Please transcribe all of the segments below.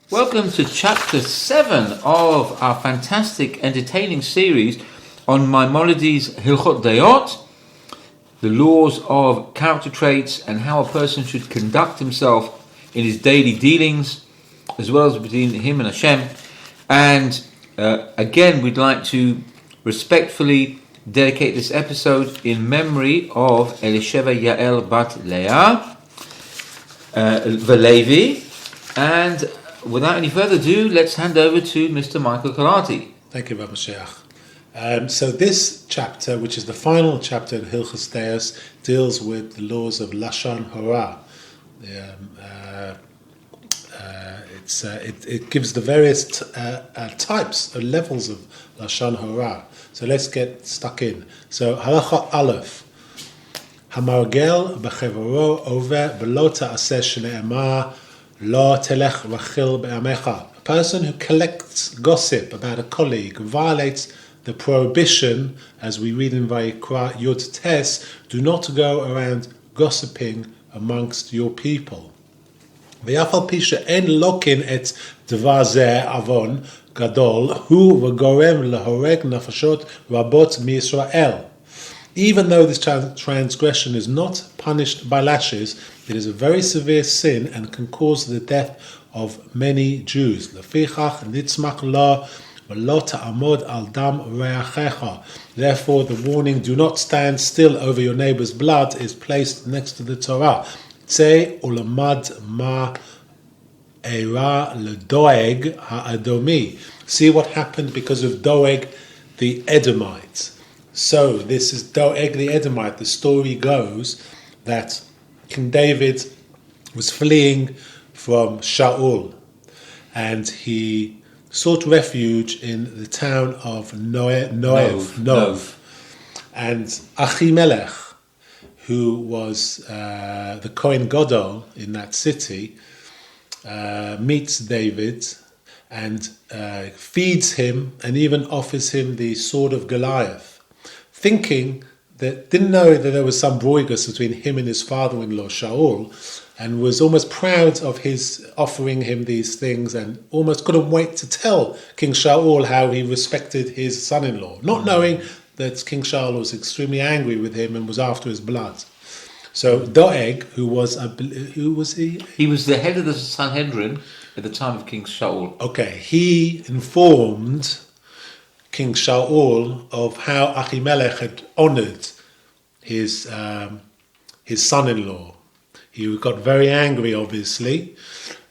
Welcome to Chapter 7 of our fantastic, entertaining series on Maimonides' Hilchot De'ot, the laws of character traits and how a person should conduct himself in his daily dealings, as well as between him and Hashem. And again, we'd like to respectfully dedicate this episode in memory of Elisheva Yael Bat Leah Valevi. And without any further ado, let's hand over to Mr. Michael Kalati. Thank you, Rabbi Sheikh. So this chapter, which is the final chapter in Hilchot De'ot, deals with the laws of Lashon Hara. It gives the various types or levels of Lashon Hara. So let's get stuck in. So Halacha Aleph. Hamargel b'chevoro over b'lo ta'aseh shne'emar lo telech v'chil be'amecha. A person who collects gossip about a colleague violates the prohibition, as we read in Vayikra Yud Tes, do not go around gossiping amongst your people. V'yafal pisha en lokin et dvar zeh avon gadol hu v'gorem lehoreg nafashot rabot miYisrael. Even though this transgression is not punished by lashes, it is a very severe sin and can cause the death of many Jews. Lefichach nitzmach lo v'lo ta'amod al dam re'achecha. Therefore, the warning, do not stand still over your neighbor's blood, is placed next to the Torah. Tzei ulamad ma eira ledoeg ha'adomi. See what happened because of Doeg the Edomite. So this is Doeg the Edomite. The story goes that King David was fleeing from Shaul, and he sought refuge in the town of Nov. And Achimelech, who was the Kohen Gadol in that city, meets David and feeds him and even offers him the sword of Goliath, didn't know that there was some broigus between him and his father-in-law Shaul, and was almost proud of his offering him these things, and almost couldn't wait to tell King Shaul how he respected his son-in-law, not knowing that King Shaul was extremely angry with him and was after his blood. So Doeg, who was he? He was the head of the Sanhedrin at the time of King Shaul. Okay, he informed King Shaul of how Achimelech had honoured his son-in-law. He got very angry, obviously,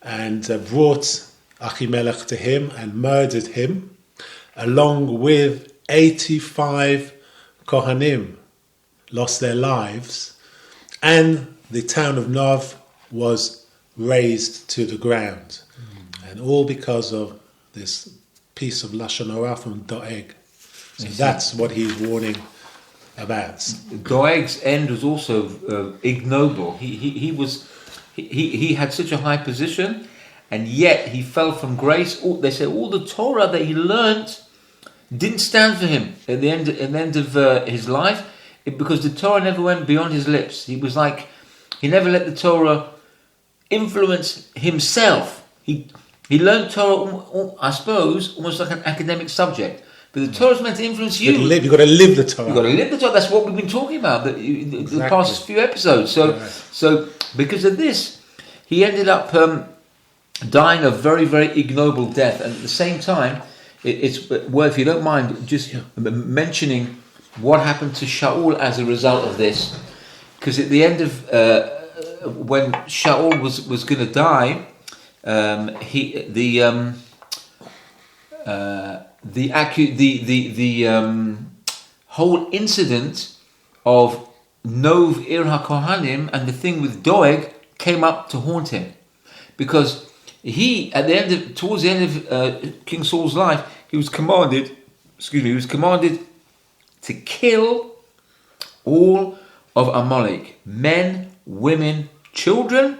and brought Achimelech to him and murdered him, along with 85 Kohanim lost their lives, and the town of Nov was razed to the ground. And all because of this piece of Lashon Hara from Doeg. So that's what he's warning about. Doeg's end was also ignoble. He had such a high position, and yet he fell from grace. They say all the Torah that he learnt didn't stand for him at the end of his life, because the Torah never went beyond his lips. He was like, he never let the Torah influence himself. He learned Torah, I suppose, almost like an academic subject. But the Torah is meant to influence you. You've got to live the Torah. You've got to live the Torah. That's what we've been talking about the past few episodes. So because of this, he ended up dying a very, very ignoble death. And at the same time, it's worth, if you don't mind, just mentioning what happened to Shaul as a result of this. Because at the end of when Shaul was going to die, the whole incident of Nov Ir HaKohanim and the thing with Doeg came up to haunt him, because towards the end of King Saul's life, he was commanded to kill all of Amalek, men, women, children,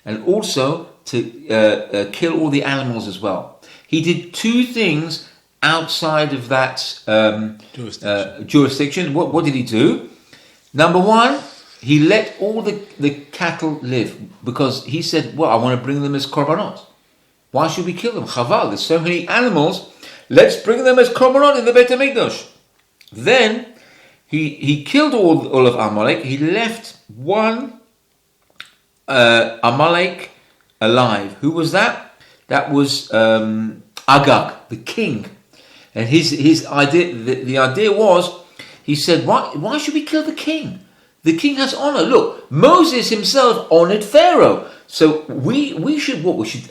and also to kill all the animals as well. He did two things outside of that jurisdiction. What did he do? Number one, he let all the cattle live, because he said, well, I want to bring them as korbanot. Why should we kill them? Chaval, there's so many animals. Let's bring them as korbanot in the Beit HaMikdash. Then he killed all of Amalek. He left one Amalek alive. Who was that? That was Agag, the king. And his idea, the idea was, he said, why should we kill the king? The king has honor. Look, Moses himself honored Pharaoh. So we should what? We should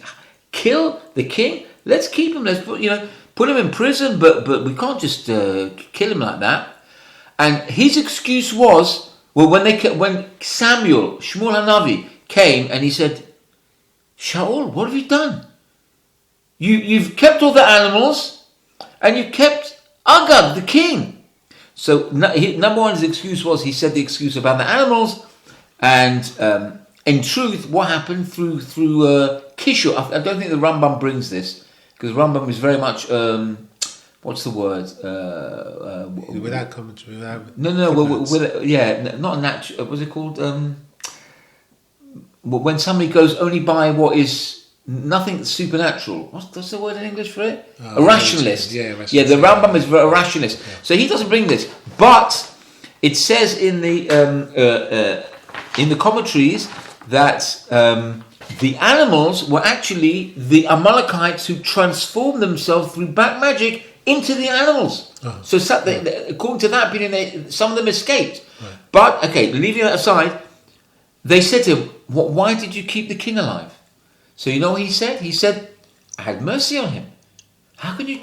kill the king. Let's keep him. Let's put him in prison. But we can't just kill him like that. And his excuse was, well, when Samuel, Shmuel Hanavi, came and he said, Shaul, what have you done? You've kept all the animals and you've kept Agag, the king. So number one, his excuse was, he said the excuse about the animals, and in truth, what happened through Kishur, I don't think the Rambam brings this, because Rambam is very much, what's the word? Without commentary, without... No, not natural, what's it called? When somebody goes only by what is nothing supernatural. What's the word in English for it? A rationalist. Rationalist. The Rambam is a rationalist. Yeah. So he doesn't bring this. But it says in the commentaries that the animals were actually the Amalekites who transformed themselves through black magic into the animals. Oh. So according to that opinion, some of them escaped. Right. But, okay, leaving that aside, they said to him, why did you keep the king alive? So you know what he said? He said, I had mercy on him. How can you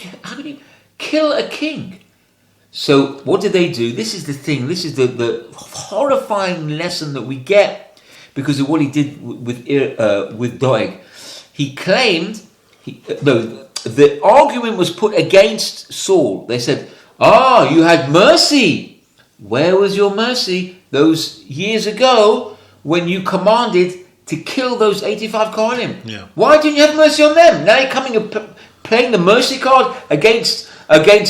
kill a king? So what did they do? This is the thing. This is the horrifying lesson that we get because of what he did with Doeg. He claimed, the argument was put against Saul. They said, you had mercy. Where was your mercy those years ago when you commanded to kill those 85 Kohanim? Yeah. Why didn't you have mercy on them? Now you're coming and playing the mercy card against Agag.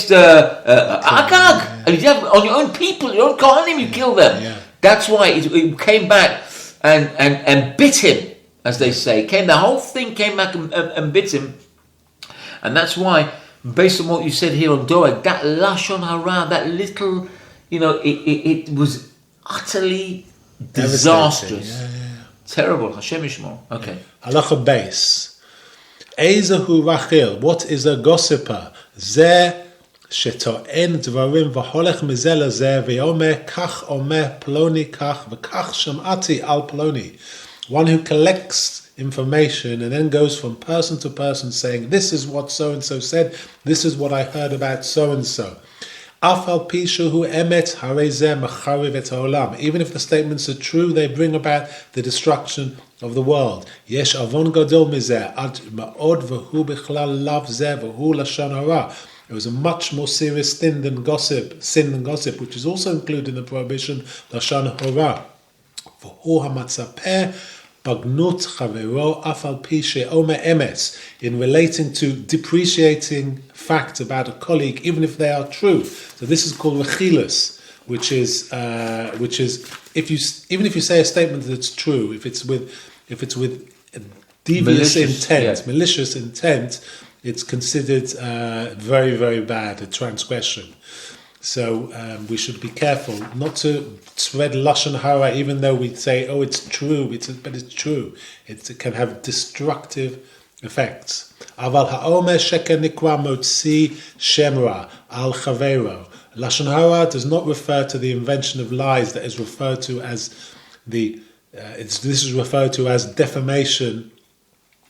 And you have on your own people, your own Kohanim, you kill them. Yeah. That's why it came back and bit him, as they say. The whole thing came back and bit him. And that's why, based on what you said here on Doeg, that Lashon Hara, that little, it was utterly disastrous. Yeah. Terrible. Hashem Yishmor. Okay. Halacha base. Ezehu Rachil. What is a gossiper? Zeh sheto'en dvarim v'holech mizeh lezeh v'yomeh kach omeh ploni kach v'kach shamati al ploni. One who collects information and then goes from person to person saying, this is what so-and-so said, this is what I heard about so-and-so. Even if the statements are true, they bring about the destruction of the world. It was a much more serious sin than gossip, which is also included in the prohibition, Lashon Hara. In relating to depreciating facts about a colleague, even if they are true. So this is called refilement, which is if you say a statement that's true, if it's with devious malicious intent, it's considered very, very bad, a transgression. So we should be careful not to spread Lashon Hara, even though we say, it's true, but it's true. It can have destructive effects. Aval ha'omer sheker nikra motzi shemra al chavero. Lashon Hara does not refer to the invention of lies that is referred to as this is referred to as defamation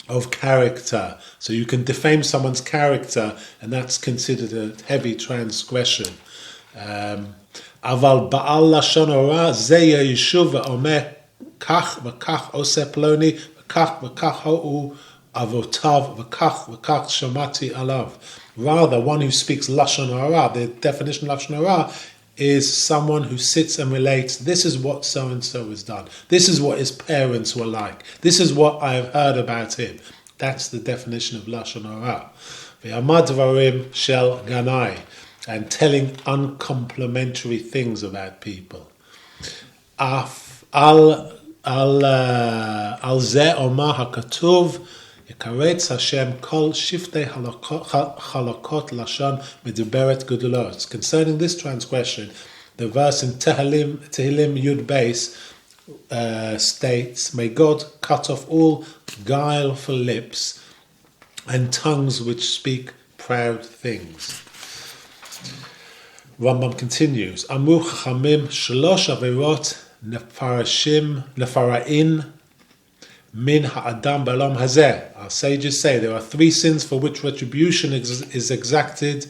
of character. So you can defame someone's character, and that's considered a heavy transgression. אבל בעל לשון הרע זה יישוב ואומר כך וכך עושה פלוני וכך וכך הוא אבותיו וכך וכך שמעתי עליו. Rather, one who speaks Lashon Hara, the definition of Lashon Hara is someone who sits and relates, this is what so-and-so has done. This is what his parents were like. This is what I have heard about him. That's the definition of Lashon Hara. V'yamad dvarim shel ganai. And telling uncomplimentary things about people. Al zeh omar hakatuv Yekaretz Hashem kol shiftei halakot lashon meduberet gudulot. Concerning this transgression, the verse in Tehillim Yud Beis states, "May God cut off all guileful lips and tongues which speak proud things." Rambam continues, Amru Chachamim shlosh averot nefara'in min ha'adam b'olam hazeh. Our sages say there are 3 sins for which retribution is exacted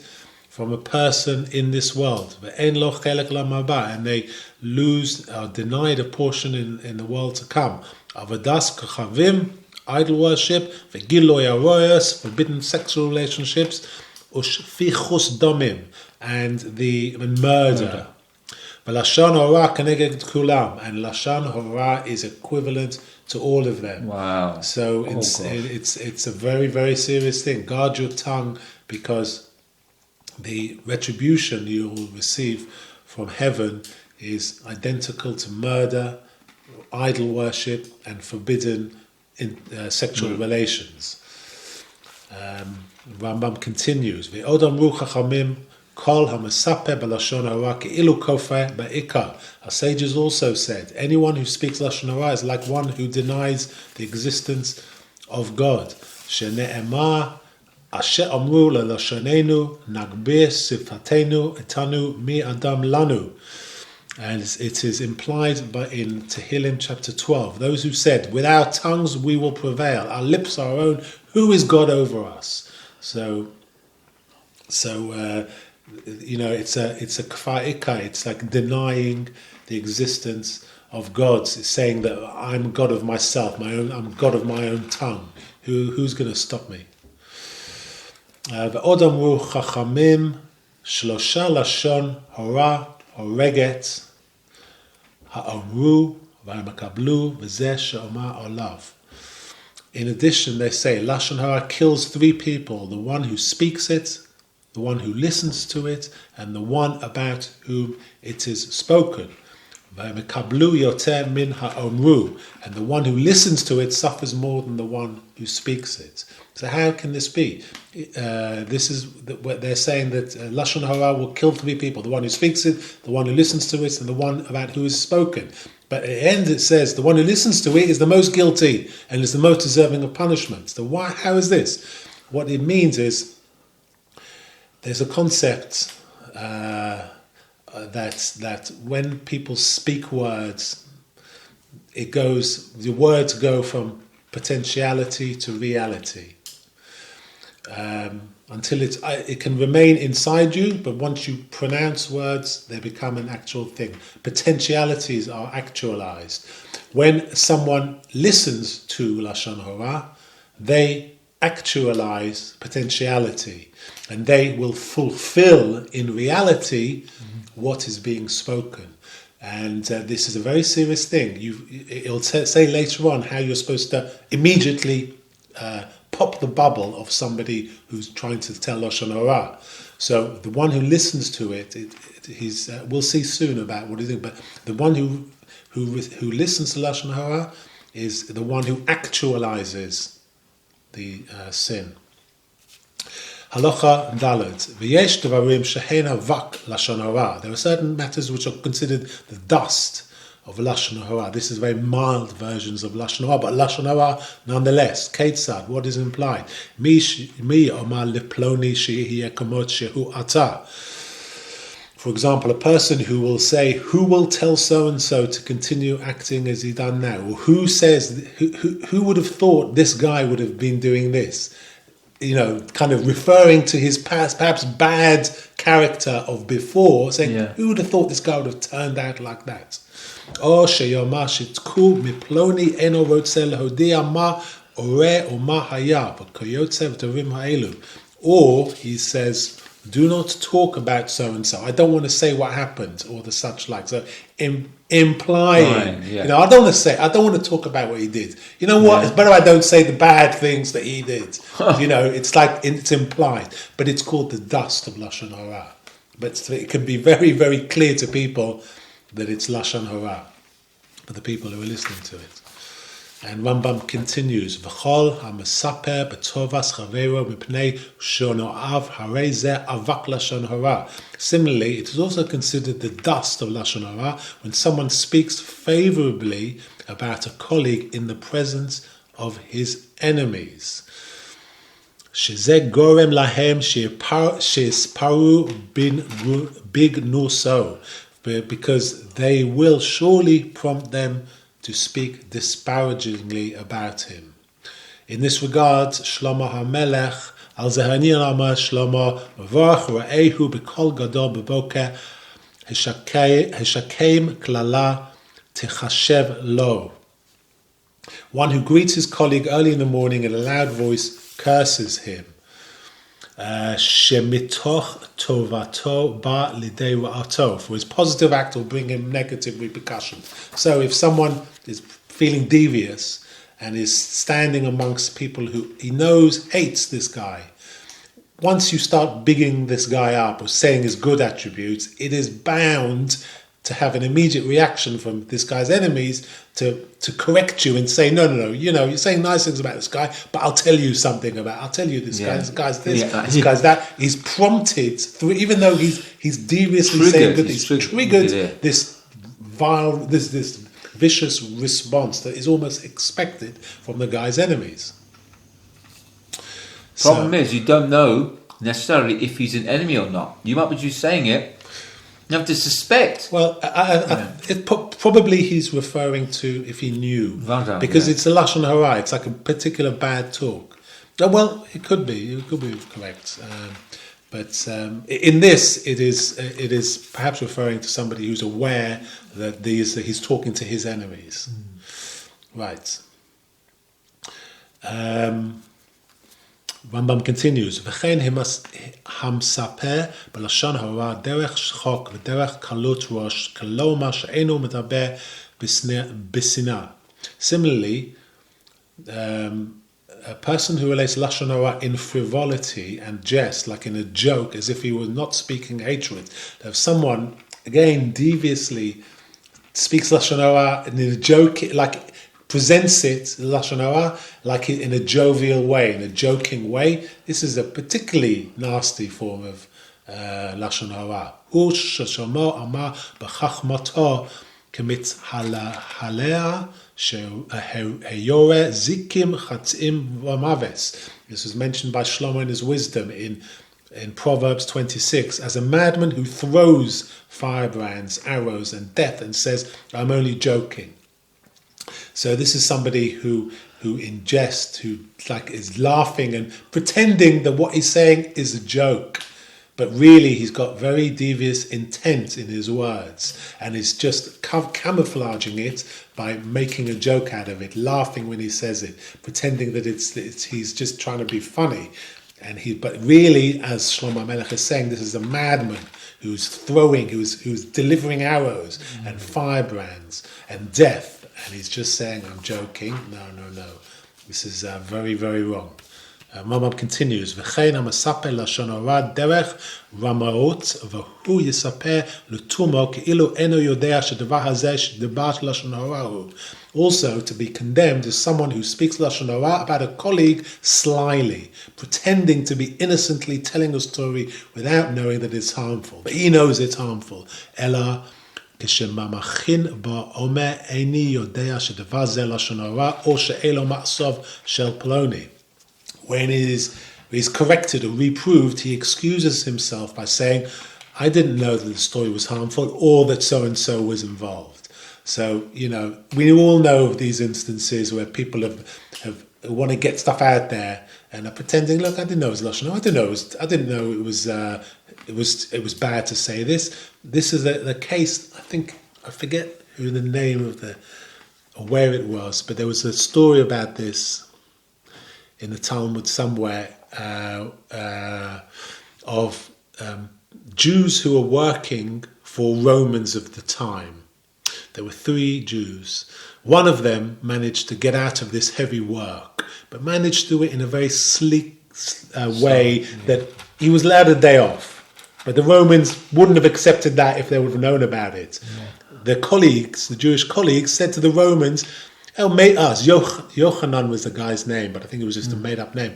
from a person in this world. Ve'en lo chelek lamaba, and they lose or denied a portion in the world to come. Avodas kachavim, idol worship, ve'giloi aroyos, forbidden sexual relationships, ushfichus domim, and the murder. Lashon hora keneged kulam, and lashon hora is equivalent to all of them. Wow! So it's a very, very serious thing. Guard your tongue, because the retribution you will receive from heaven is identical to murder, idol worship, and forbidden sexual relations. Rambam continues, Ve'od amru chachamim kol hamasape b'lashon hara ke'ilu kofeh ba'ikar. Our sages also said, anyone who speaks lashon hara is like one who denies the existence of God. Shene'emar asher amru lelashonenu nagbir sifatenu etanu mi adam lanu. And it is implied in Tehillim chapter 12. Those who said, with our tongues we will prevail, our lips are our own, who is God over us? So it's a kfa'ika, it's like denying the existence of God. It's saying that I'm God of myself, I'm God of my own tongue. Who's going to stop me? Ve'od amru chachamim shlosha lashon hora horeget ha'amru v'hamakablu v'zeh she'omar olav. In addition, they say lashon hara kills 3 people: the one who speaks it, the one who listens to it, and the one about whom it is spoken. V'hamakablu yoter min ha'amru, and the one who listens to it suffers more than the one who speaks it. So how can this be? This is what they're saying, that lashon hara will kill 3 people: the one who speaks it, the one who listens to it, and the one about who is spoken. But at the end it says the one who listens to it is the most guilty and is the most deserving of punishment. So how is this? What it means is there's a concept that when people speak words, the words go from potentiality to reality. Until it can remain inside you, but once you pronounce words, they become an actual thing. Potentialities are actualized. When someone listens to lashon hara, they actualize potentiality, and they will fulfill in reality what is being spoken. And this is a very serious thing. It'll say later on how you're supposed to immediately pop the bubble of somebody who's trying to tell lashon hara. So the one who listens to it, we'll see soon about what he's doing. But the one who listens to lashon hara is the one who actualizes the sin. Halacha Dalet. V'yesh devarim she'hen havak lashon hara. There are certain matters which are considered the dust of lashon hara. This is very mild versions of lashon hara, but lashon hara nonetheless. Ketzad, what is implied? Mi omar leploni she'yeh kamot shehu ata. For example, a person who will say, "Who will tell so and so to continue acting as he done now?" Or who would have thought this guy would have been doing this? Kind of referring to his past, perhaps bad character of before, saying, "Who would have thought this guy would have turned out like that?" Or sheyomar shitku miploni eno rotze lehodia ma ore or ma haya v'koyotze v'tovim ha'elu. Or he says, "Do not talk about so and so. I don't want to say what happened," or the such like. So implying, I don't want to talk about what he did. You know what? It's better I don't say the bad things that he did. It's like it's implied, but it's called the dust of lashon hara. But it can be very, very clear to people that it's lashon hara, for the people who are listening to it. And Rambam continues, V'chol ha'mesaper b'tovas chavero mipnei shono'av harei zeh avak lashon hara. Similarly, it is also considered the dust of lashon hara when someone speaks favorably about a colleague in the presence of his enemies. Shezeh gorem lahem she'isparu bignuso, because they will surely prompt them to speak disparagingly about him. In this regard, Shlomo HaMelech, Al Zehanian Amar Shlomo, Varach Ra'ehu B'kol Gadol B'boker, Heshakem Klala Techashev Lo. One who greets his colleague early in the morning in a loud voice curses him. Shemitoch tovato ba lidei ra'ato, for his positive act will bring him negative repercussions. So if someone is feeling devious and is standing amongst people who he knows hates this guy, once you start bigging this guy up or saying his good attributes, it is bound to have an immediate reaction from this guy's enemies to correct you and say, no, you're saying nice things about this guy, but I'll tell you this guy, this guy's this, this guy's that. He's prompted through, even though he's deviously saying good, he's triggered this vicious response that is almost expected from the guy's enemies. Problem is, you don't know necessarily if he's an enemy or not. You might be just saying it. You have to suspect. Well, probably he's referring to if he knew, because it's a lashon hara. It's like a particular bad talk. Well, it could be. You could be correct. But in this, it is perhaps referring to somebody who's aware that he's talking to his enemies. Right. Rambam continues, V'chein hamsaper b'lashon hara derech shchok v'derech kalut rosh kalo ma she'enu medaber b'sina. Similarly, a person who relates lashon hara in frivolity and jest, like in a joke, as if he was not speaking hatred. If someone, again, deviously speaks lashon hara in a joke, like presents it, lashon hara, like in a jovial way, in a joking way, this is a particularly nasty form of lashon hara. Hu sheshamo amar b'chachmato kemit halea heyore zikim chatzim v'maves. This was mentioned by Shlomo in his wisdom in Proverbs 26 as a madman who throws firebrands, arrows, and death, and says, "I'm only joking." So this is somebody who in jest, who like is laughing and pretending that what he's saying is a joke, but really he's got very devious intent in his words, and is just camouflaging it by making a joke out of it, laughing when he says it, pretending that he's just trying to be funny, but really, as Shlomo Melech is saying, this is a madman who's delivering arrows and firebrands and death. And he's just saying, I'm joking. No. This is very, very wrong. Rambam continues, V'chein ha'mesaper lashon hara derech ramaot v'hu yisaper l'tumo ke'ilu eno yodea shedavar hazeh shedabar lashon hara hu. Also, to be condemned is someone who speaks lashon hara about a colleague slyly, pretending to be innocently telling a story without knowing that it's harmful. But he knows it's harmful. Ella כשממחין בו אומר איני יודע שדבר זה לשון הרע או שאלו מעשיו של פלוני. When he's corrected or reproved, he excuses himself by saying, I didn't know that the story was harmful or that so-and-so was involved. So, we all know of these instances where people have want to get stuff out there and are pretending, look, I didn't know it was lashon hara. I didn't know it was bad to say this. This is the case. I forget who the name of or where it was, but there was a story about this in the Talmud somewhere of Jews who were working for Romans of the time. There were 3 Jews. One of them managed to get out of this heavy work, but managed to do it in a very sleek way that he was allowed a day off. But the Romans wouldn't have accepted that if they would have known about it. Yeah. The Jewish colleagues, said to the Romans, mate us. Yochanan was the guy's name, but I think it was just a made-up name.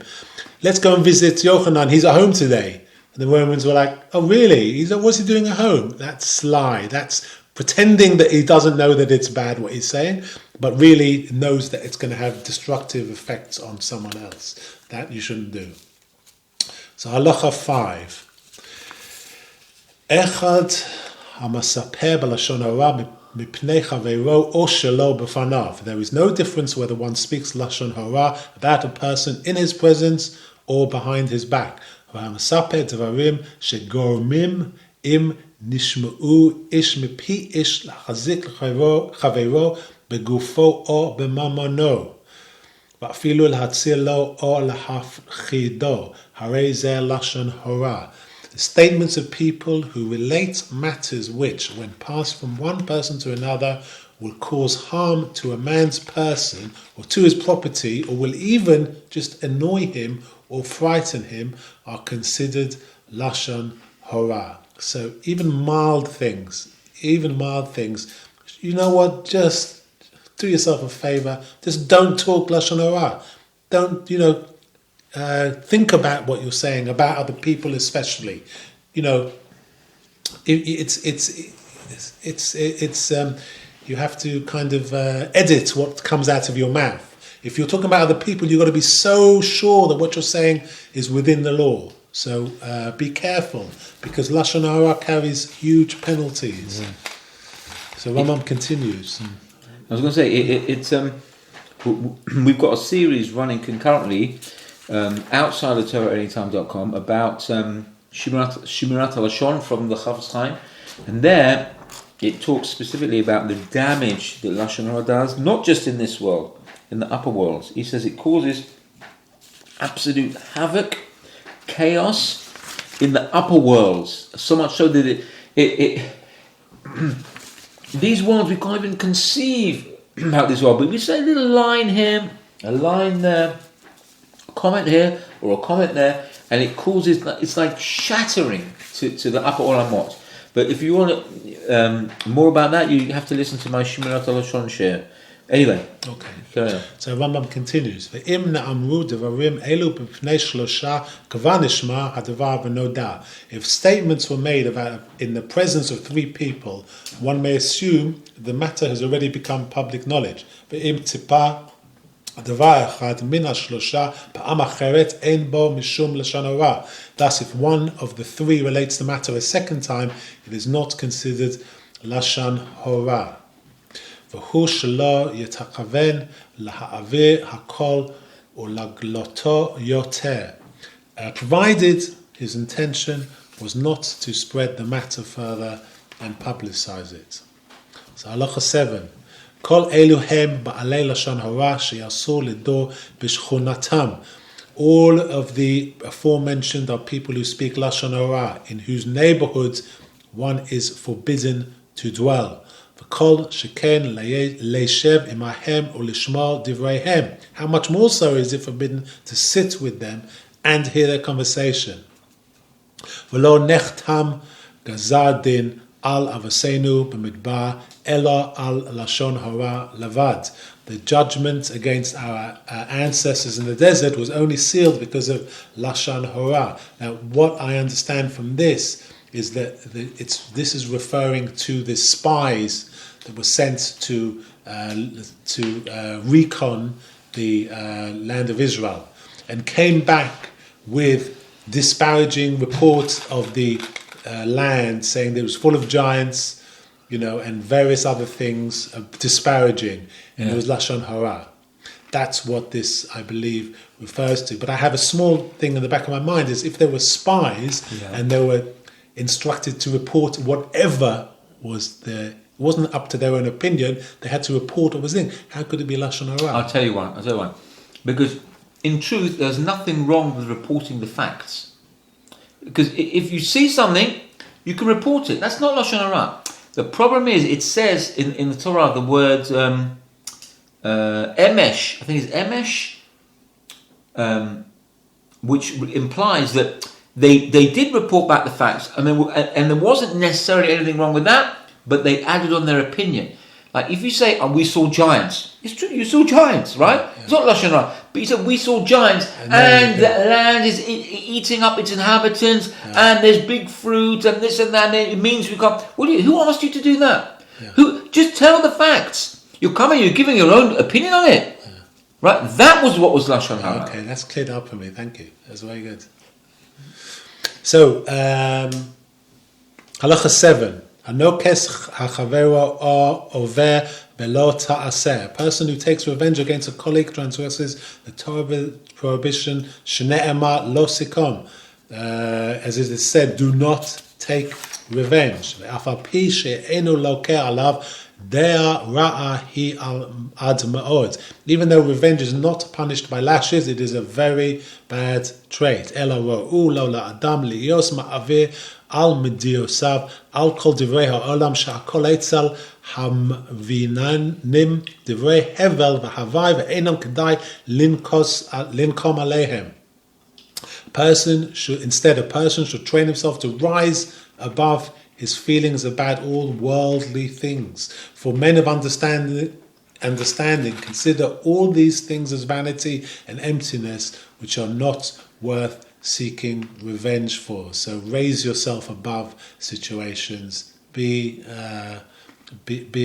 Let's go and visit Yochanan. He's at home today. And the Romans were like, oh, really? What's he doing at home? That's sly. That's pretending that he doesn't know that it's bad what he's saying, but really knows that it's going to have destructive effects on someone else. That you shouldn't do. So halacha 5. Echad hamasaper b'lashon hara mipnei chaveiro o shelo b'fanav. There is no difference whether one speaks lashon hara about a person in his presence or behind his back. Hamasaper dvarim shegormim im nishma'u ish mipi ish lachazik chaveiro begufo o b'mamono. ואפילו להציע לו או להפחידו, הרי זה לשון הורה. The statements of people who relate matters which, when passed from one person to another, will cause harm to a man's person or to his property, or will even just annoy him or frighten him, are considered lashon hora. So even mild things, you know what, just do yourself a favor. Just don't talk lashon hara. Don't, think about what you're saying about other people, especially. It's you have to kind of edit what comes out of your mouth. If you're talking about other people, you've got to be so sure that what you're saying is within the law. So be careful, because lashon hara carries huge penalties. So Rambam continues. I was going to say, it's we've got a series running concurrently outside of TorahAnytime.com about Shmirat HaLashon from the Chafetz Chaim, and there it talks specifically about the damage that Lashon Hara does, not just in this world, in the upper worlds. He says it causes absolute havoc, chaos in the upper worlds, so much so that it these worlds we can't even conceive about this world. But we say a little line here, a line there, a comment here, or a comment there, and it causes, it's like shattering to the upper olamot. But if you want more about that, you have to listen to my Shmirat HaLashon share. Anyway, okay. Carry on. So Rambam continues. Ve'im na'amru devarim elu b'pnei shlosha kvar nishma hadavar v'noda. If statements were made about in the presence of 3 people, one may assume the matter has already become public knowledge. Ve'im tzipa hadavar echad min hashlosha pa'am acheret ein bo mishum lashon hara. Thus, if one of the 3 relates the matter a second time, it is not considered lashon hara. והוא שלא יתכוון להעביר הכל ולגלותו יותר. Provided his intention was not to spread the matter further and publicize it. So halacha 7. כל אלו הם בעלי לשון הרע שיעשו לדור בשכונתם. All of the aforementioned are people who speak lashon hara, in whose neighborhoods one is forbidden to dwell. How much more so is it forbidden to sit with them and hear their conversation? The judgment against our ancestors in the desert was only sealed because of lashon hara. Now, what I understand from this is that this is referring to the spies that were sent to recon the land of Israel, and came back with disparaging reports of the land, saying that it was full of giants, and various other things disparaging, and it was lashon hara. That's what this, I believe, refers to. But I have a small thing in the back of my mind: is if there were spies and they were instructed to report whatever was there. It wasn't up to their own opinion. They had to report what was in. How could it be lashon hara? I'll tell you one. Because in truth, there's nothing wrong with reporting the facts. Because if you see something, you can report it. That's not lashon hara. The problem is, it says in the Torah the word emesh. I think it's emesh, which implies that they did report back the facts, and there wasn't necessarily anything wrong with that. But they added on their opinion. Like if you say, we saw giants, it's true, you saw giants, right? Yeah. It's not Lashon Hara. But you said, we saw giants, and the land is eating up its inhabitants, and there's big fruit, and this and that, and it means we can't. Who asked you to do that? Yeah. Who? Just tell the facts. You're giving your own opinion on it. Yeah. Right? That was what was Lashon Hara. Okay, that's cleared up for me, thank you. That's very good. So, Halacha 7. Hanokes hachavero over belo ta'aseh. A person who takes revenge against a colleague transgresses the Torah prohibition shne'emar lo sikom. As it is said, do not take revenge. Ve'afal pi she'enu lokeh alav dea ra'a hi ad ma'od. Even though revenge is not punished by lashes, it is a very bad trait. Ela ro'u lo la'adam li'yos ma'avir al mediosav al kol divrei ha'olam sha'akol etzel hamvinanim divrei hevel v'havai ve'enam kedai linkom aleihem. A person should train himself to rise above his feelings about all worldly things. For men of understanding consider all these things as vanity and emptiness, which are not worth seeking revenge for. So raise yourself above situations. Be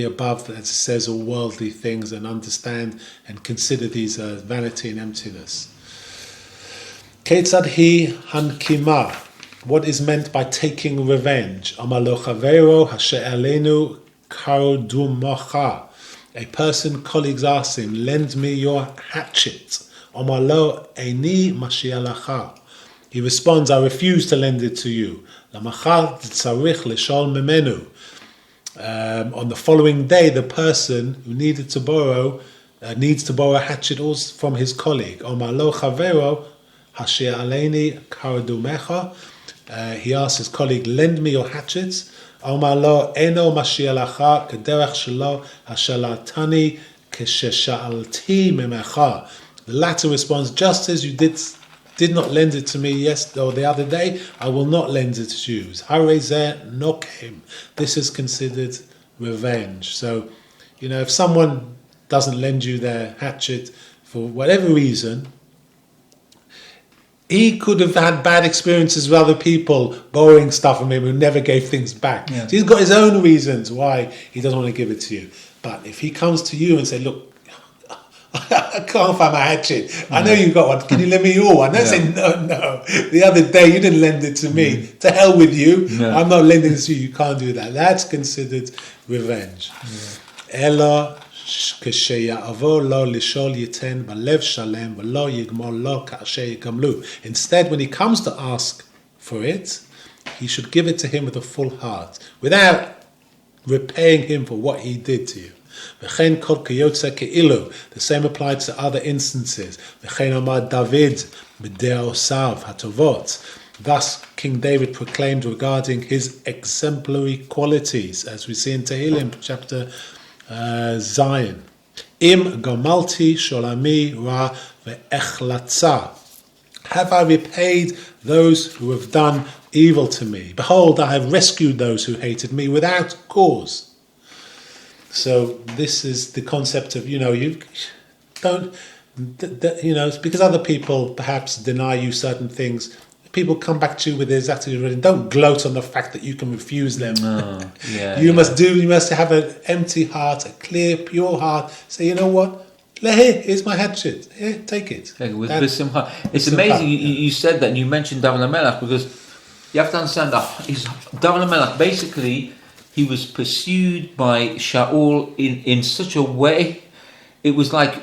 above, as it says, all worldly things, and understand and consider these as vanity and emptiness. Ketzad hi hankima. What is meant by taking revenge? Amalo chavero hashe'alenu karudumocha. A person, colleagues ask him, lend me your hatchet. Amalo eini mashialacha. He responds, I refuse to lend it to you. Lamachal tzarich lishol memenu. On the following day, the person who needs to borrow a hatchet also from his colleague. Amalo chavero hashe'aleni karudumecha. He asks his colleague, lend me your hatchets. Omar lo eno mashialacha kederech shelo hashalatani keshesha'alti mimecha. The latter responds, just as you did not lend it to me yesterday or the other day, I will not lend it to you. Harezeh nokem. This is considered revenge. So, if someone doesn't lend you their hatchet for whatever reason, he could have had bad experiences with other people borrowing stuff from him who never gave things back. Yeah. So he's got his own reasons why he doesn't want to give it to you. But if he comes to you and says, look, I can't find my hatchet. I know you got one. Can you lend me your one? Don't say, no. The other day you didn't lend it to me. To hell with you. No. I'm not lending it to you. You can't do that. That's considered revenge. Ella Instead, when he comes to ask for it, he should give it to him with a full heart, without repaying him for what he did to you. The same applies to other instances. Thus, King David proclaimed regarding his exemplary qualities, as we see in Tehillim chapter Zion. Im gamalti sholami ra ve'echlatza. Have I repaid those who have done evil to me? Behold, I have rescued those who hated me without cause. So this is the concept of, you don't, because other people perhaps deny you certain things. People come back to you with their attitude. Don't gloat on the fact that you can refuse them. You must have an empty heart, a clear, pure heart. Say, you know what? Here's my hatchet. Here, take it. With simcha. It's amazing you said that, and you mentioned David HaMelech, because you have to understand that David HaMelech, basically, he was pursued by Shaul in such a way, it was like,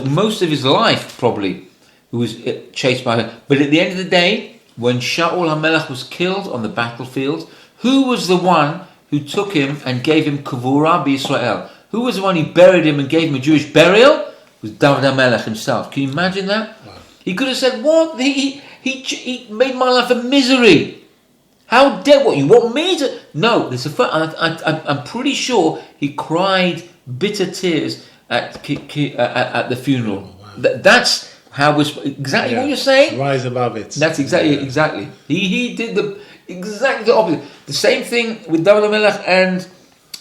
most of his life probably, who was chased by her. But at the end of the day, when Shaul HaMelech was killed on the battlefield, who was the one who took him and gave him kavura b'Yisrael? Who was the one who buried him and gave him a Jewish burial? It was David HaMelech himself. Can you imagine that? Wow. He could have said, what? He made my life a misery. How dare, what, you want me to? No, I'm pretty sure he cried bitter tears at the funeral. Oh, wow. That's how exactly what you're saying. Rise above it. That's exactly. He did exactly the opposite. The same thing with David HaMelech and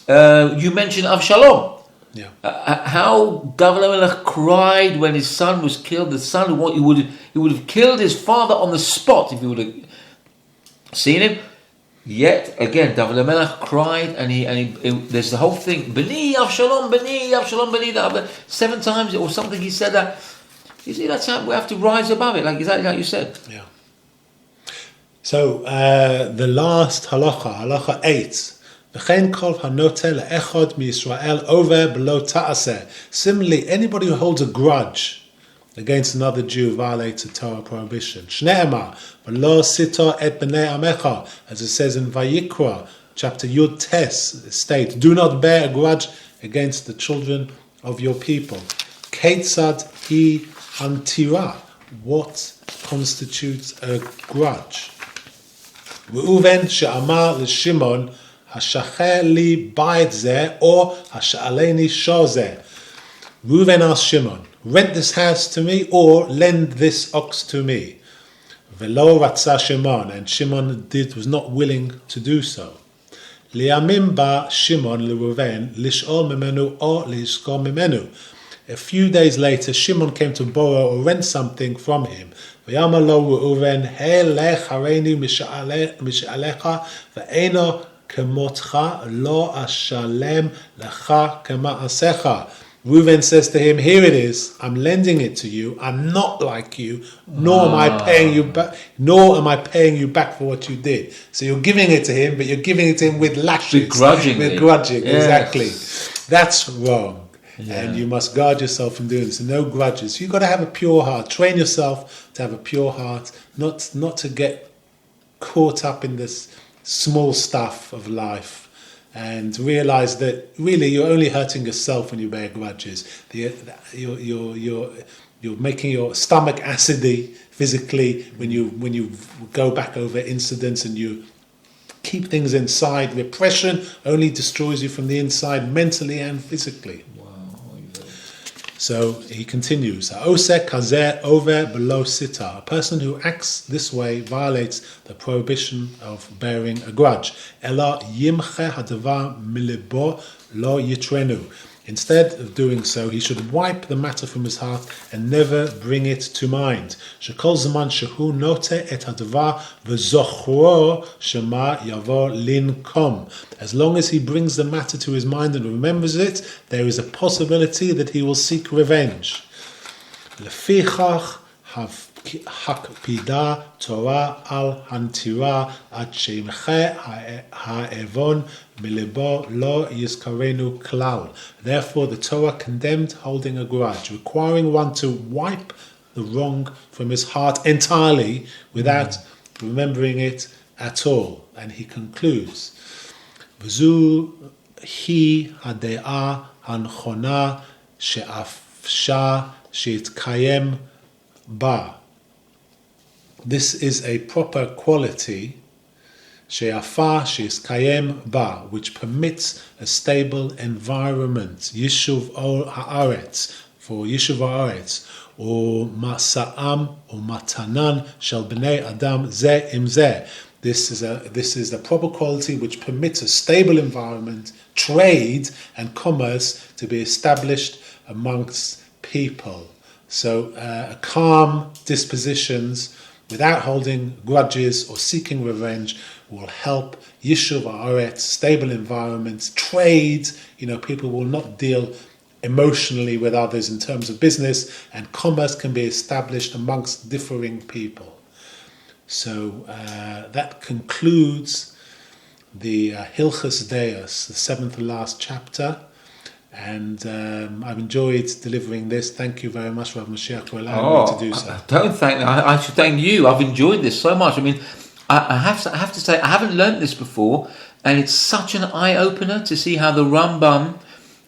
You mentioned Avshalom. Yeah. How David HaMelech cried when his son was killed. The son, he would have killed his father on the spot if he would have seen him. Yet again, David HaMelech cried, and there's the whole thing. Bani Avshalom, Bani Avshalom, Bani. 7 times or something. He said that. You see, that's how we have to rise above it, like exactly like you said. Yeah. So the last halacha 8. V'chein kol hanote le'echad miYisrael over below ta'aseh. Similarly, anybody who holds a grudge against another Jew violates a Torah prohibition. Shne'emar v'lo sito et b'nei amecha, as it says in Vayikra, chapter Yud Tes, states, do not bear a grudge against the children of your people. Ketzad hi antira, what constitutes a grudge? Reuven she'amar l'Shimon hashacheh li bait zeh or hasha'aleni shor zeh. Reuven asked Shimon, rent this house to me or lend this ox to me. Velo ratzah Shimon, and Shimon was not willing to do so. Liamim ba Shimon leReuven lish'ol mimenu or lishkor mimenu. A few days later, Shimon came to borrow or rent something from him. V'yamar lo Reuven, hey lech hareini mish'alecha ve'eno kemotcha lo ashalem lecha kema'asecha. Reuven says to him, here it is, I'm lending it to you, I'm not like you, nor am I paying you back for what you did. So you're giving it to him, but you're giving it to him with lashes. Begrudgingly. Begrudging, Yes. exactly. That's wrong. Yeah. And you must guard yourself from doing this. No grudges. You've got to have a pure heart. Train yourself to have a pure heart, not to get caught up in this small stuff of life. And realize that really you're only hurting yourself when you bear grudges. You're making your stomach acidy physically when you go back over incidents and you keep things inside. Repression only destroys you from the inside, mentally and physically. So he continues, Ha'oseh kazeh over below sita. A person who acts this way violates the prohibition of bearing a grudge. Ela yimche hadavar milibo lo yitrenu. Instead of doing so, he should wipe the matter from his heart and never bring it to mind. Shekol zaman shehu note et hadavar v'zochro shema yavo linkom. As long as he brings the matter to his mind and remembers it, there is a possibility that he will seek revenge. Lefichach hakpida Torah al hantira ad sheimche ha'evon milibo lo yizkarenu klal. Therefore, the Torah condemned holding a grudge, requiring one to wipe the wrong from his heart entirely without remembering it at all. And he concludes, V'zu hi hade'ah hanchona she'afsha she'itkayem ba. This is a proper quality, she'afa she'itkayem ba, which permits a stable environment. Yishuv ha'aretz, for Yishuv ha'aretz, or masa'am or matanan shel b'nei adam ze im ze. This is a proper quality which permits a stable environment, trade and commerce to be established amongst people. So calm dispositions without holding grudges or seeking revenge will help Yishuv ha'aretz, stable environments, trade. People will not deal emotionally with others in terms of business, and commerce can be established amongst differing people. So that concludes the Hilchot De'ot, the 7th and last chapter. And I've enjoyed delivering this. Thank you very much, Rav Mashiach, for allowing me to do so. Don't thank me. I should thank you. I've enjoyed this so much. I mean, I have to say, I haven't learnt this before, and it's such an eye-opener to see how the Rambam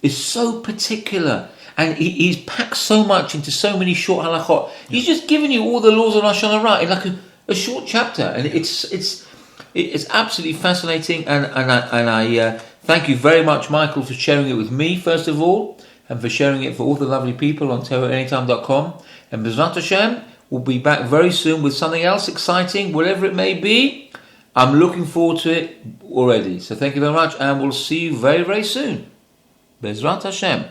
is so particular. And he's packed so much into so many short halachot. He's just given you all the laws of Lashon Hara in like a short chapter, and it's absolutely fascinating. And I thank you very much, Michael, for sharing it with me first of all, and for sharing it for all the lovely people on TorahAnytime.com. And B'ezrat Hashem, we'll be back very soon with something else exciting, whatever it may be. I'm looking forward to it already. So thank you very much, and we'll see you very, very soon. Bezrat Hashem.